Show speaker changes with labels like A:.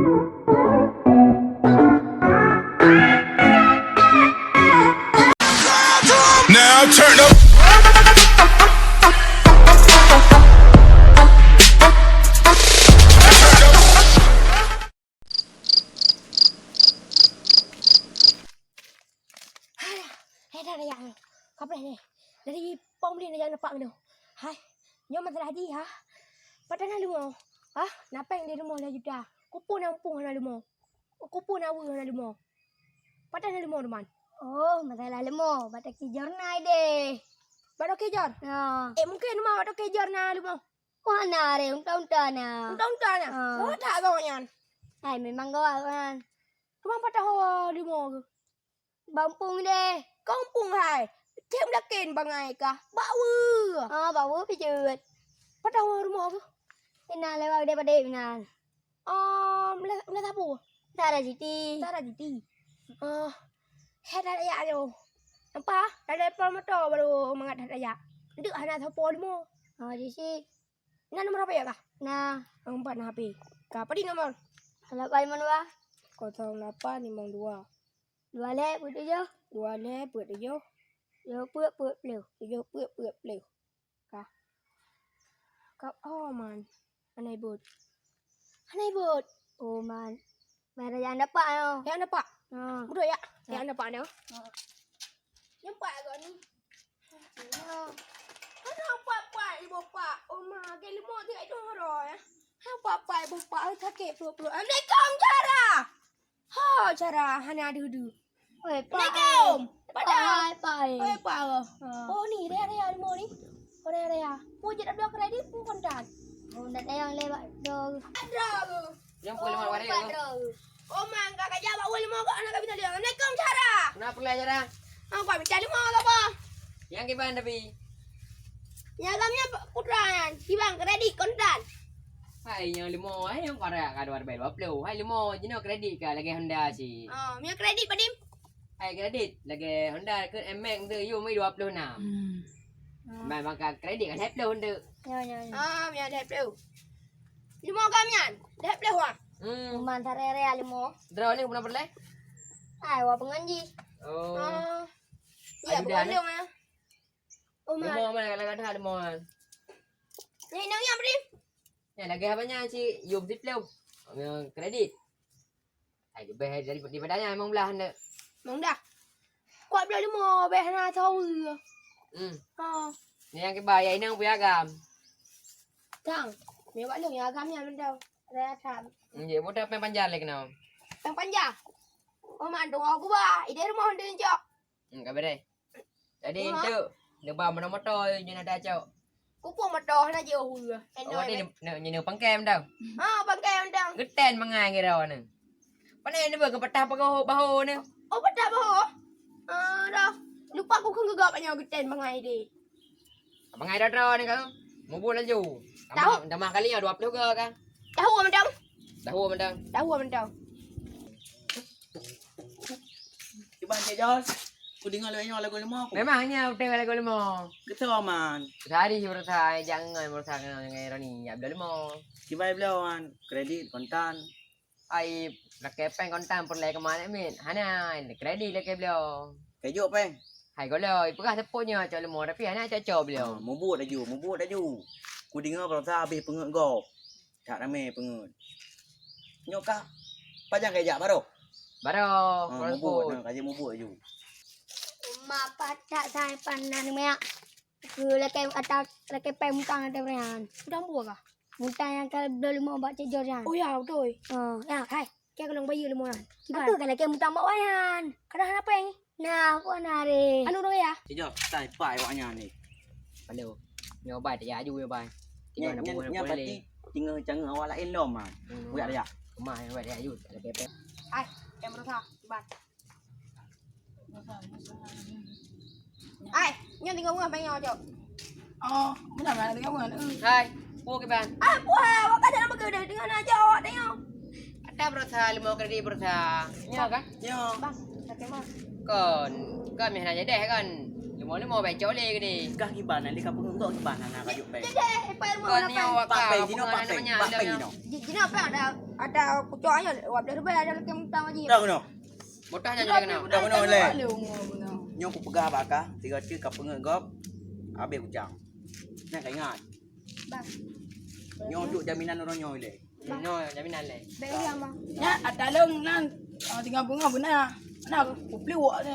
A: Now turn up.
B: ให้ได้ยังเข้าไปนี่แล้วที่ป้อมเรียนยังนับปังเดียวให้ยอมมันสลายดีฮะปัตตานีลุโมฮะนับแป้งเดียวลุโมเลยจุดากูปูน้ำปูนะลุโมกูปูน้ำวุ้งนะลุโมปัตตานีลุโมดูมัน
C: Oh, masalah lemah. Batak kejar nai deh.
B: baru kejar mungkin rumah baru kejar na lumo
C: Wah, nare unta-unta na.
B: unta na oh tak kau yan
C: Hai, memang kau kan.
B: rumah patah hawa lumo
C: Bampung deh.
B: kampung hai thêm đã kền bằng ngày cả bão
C: Bảo bố phải trượt.
B: bắt đầu rumah apa
C: Cái nào lại vào đây pada nào.
B: mula tabu
C: Tara Siti.
B: tara diti Hadaya yo nampak ada promotor baru mangat hadaya ndek hana thapo lumo
C: Di sini.
B: Ini nomor apa ya kah
C: Nah,
B: nomor 4 HP kah apa di nomor
C: kalau kau mana wah?
B: 0852
C: Dua lek putih je.
B: 2 le เปิดได้โย
C: Yo puak ร็ว
B: โยเปื้อเร็วกะก็มันอันไหนเบิด
C: Oh man. Merah yang dapat yo.
B: yang dapat betul ya yang dapat ni yang dapat agak ni Ano apa ibu pak oma ke limo tu itu roy apa ibu pak tak ke pro amne kom cara ha cara hana dudu
C: Oi,
B: Assalamualaikum
C: Pai, pai.
B: oi pak oh ni dia limo ni oh dia pu je dak kredit pu kontan
C: Oh, nak yang lewat dong.
B: ada
D: Yang boleh malu ada yang
B: oma enggak kerja bawa limo kau anak bisa dia Assalamualaikum cara
D: kenapa lah cara?
B: apa bicara limo apa
D: Yang kiban tapi.
B: Nyagamnya putraan, bang kredit kontan.
D: Hai yang limo yang para kado arbel baplo. Hai limo jino kredit ka lagi Honda si.
B: Mia kredit padim.
D: Hai kredit lagi Honda ke MX tu you mai 26. Mai maka kredit kan hep Honda.
C: Yo.
B: Mia dah pleu. Limo kamian, dah pleu ah.
C: Man tare limo.
D: Draw ni pernah boleh?
C: Ai wa penganji.
D: Oh.
B: Ya boleh mah.
D: Limo mana kalau ada limo.
B: Ni nang yang padim.
D: Ya lagi apanya si you beli pleu. Kredit. Hai lebih dari padanya memang belah Honda.
B: Mong dah. Kuat beli limo be hana tahu.
D: Ni yang kibayar ini yang punya agam.
B: Tang. Mia buat ya kamian benda. Saya tham.
D: Ye motor panjang lagi kenapa?
B: Yang panjang. Man dong aku ba, ide rumah Honda njok.
D: Enggak bere. Jadi itu nebang mana motor je nak dah cak.
B: Kupung motor na je hu.
D: Oh ni ni pangkem dah.
B: Pakai undang.
D: Geten mangai kira ni. Pane ni berke patah bahu ni.
B: Oh, betul boh. Dah. Lupa aku kan gegap banyak geten bangai dia.
D: Mangai dah draw ni kau. Mau buat laju. Dah mah kali 20 ke kan.
B: Tahu mendang.
D: Tahu
B: mendang.
E: Iban cik Jos. Aku dengar lagu lima aku.
D: Memangnya tengok lagu limo.
E: Betul man.
D: Hari berthai jangan berthai ngai rani abdul limo.
E: Kibai belawan kredit kontan.
D: Ai nak kepeng kontan perle ke mana min. Hana kredit lagi beliau.
E: Kajuk peng.
D: Hai kau loi, pegah tepuknya cak limo tapi hana cak beliau.
E: Mubut aju. Aku dengar perasa habis pengut kau. Tak ramai pengut. Nyok kah? Pajang kejap baru.
D: Mubut.
E: Kaji mubut aju.
C: Ma patak sai panan mea. Ku leke atak leke pemutang ada beran.
B: Udang buah kah?
C: Mutang yang kalau dulu mau baca jorjan.
B: Oh ya, betul.
C: Ya.
B: Hai, kaya kalau bayi lemo kan.
C: Apa kalau leke mutang bawa yan?
B: Kadang apa yang?
C: Nah, apa nare?
B: Anu dong ya?
E: Cik Jos, tai pai waknya ni.
D: Beliau. Ni obat ya aju ya bai.
E: Nya pati tinggal jangan awak lain lom man. Buat dia.
D: Kemah obat ya aju ada kepeng.
B: Hai, yang berusaha. Coba. Hai, yang tinggal ngah pengen aja. Mana mana tinggal ngah.
D: Hai, pu ke ban.
B: Buah, waktu ada nama kau dengan aja awak tengok.
D: Ada berthai limo kredit berthai. Ya kan?
E: Yo.
B: Bang, tak kemana?
D: Kon, kan meh nak jadi kan. Semua ni mau baca oleh ke ni.
E: Kah kibanan dia kapung kau kibanan nak kayu pe.
D: Kau ni awak
E: Pak pe
D: kau.
E: dino pak pe. Pak pe dino.
C: Jadi apa ada kucingnya wap dari bela ada lagi mentang aja.
E: Dah kena.
D: Mutahnya jadi kena.
E: Dah kena le. Nyo ku pegah bakah 3 cik kapung gop. Habis kucang. Nak ingat.
C: Bang.
E: Nyo duk jaminan orang nyo le.
D: No, jaminan le.
C: Bela sama.
F: Ya, ada long nan. Tinggal bunga benar. Nak ku peluk ni.